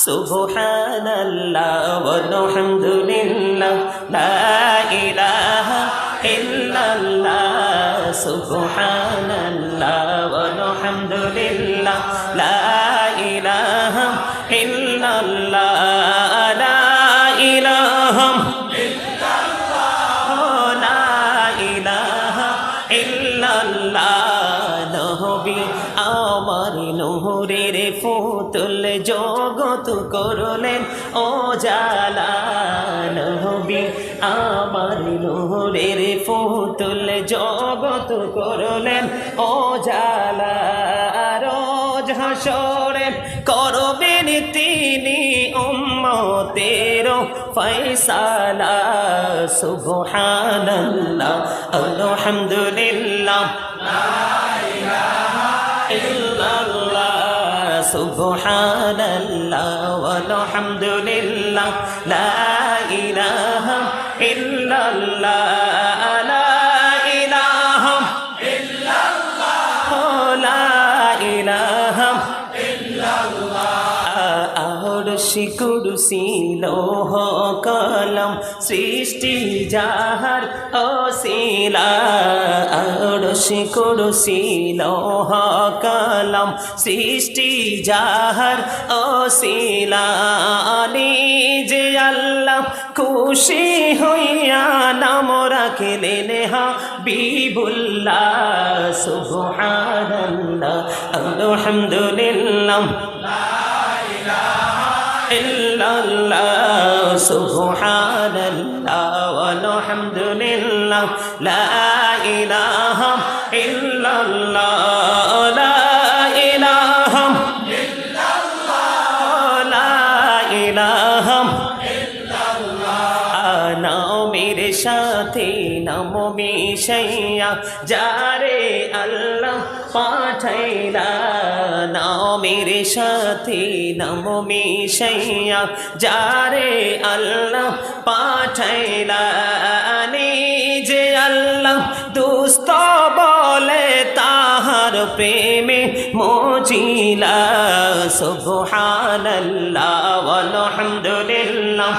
সুবহানাল্লাহ ওয়ালহামদুলিল্লাহ লা ইলাহা ইল্লাল্লাহ সুবহানাল্লাহ ওয়ালহামদুলিল্লাহ লা ইলাহা ইল্লাল্লাহ লা ইলাহা নবী আমার নূরের ফুতুল জগত করলেন ও জালা নবী আমার নূরের ফুতুল জগত করলেন ও জালা রোজ হাসরে করবেন তিনি উম্মতের ফয়সালা সুবহানাল্লাহ আলহামদুলিল্লাহ ইল্লাল্লাহ সুবহানাল্লাহ ওয়ালহামদুলিল্লাহ লা ইলাহা ইল্লাল্লাহ লা ইলাহা ইল্লাল্লাহ লা ইলাহা আরশি কুরসি লৌহ কলম সৃষ্টি যাহার অসিলা আরশি কুরসি লৌহ কলম সৃষ্টি যাহার অসিলা নিজে আল্লাহ খুশি হইয়া নাম রাখলেন হাবিবুল্লাহ সুবহানাল্লাহ আলহামদুলিল্লাহ ইল্লাল্লাহ সুবহানাল্লাহ ওয়ালহামদুলিল্লাহ লা ইলাহা ইল্লাল্লাহ লা ইলাহা ইল্লাল্লাহ লা ইলাহা নামের সাথে নাম মিশাইয়া যারে আল্লাহ পাঠাইলা নামের সাথে নাম মিশাইয়া যারে আল্লাহ পাঠাইলা নিজে আল্লাহ দুস্ত বলে তাহার প্রেমে মজিলা সুবহানাল্লাহ ওয়ালহামদুলিল্লাহ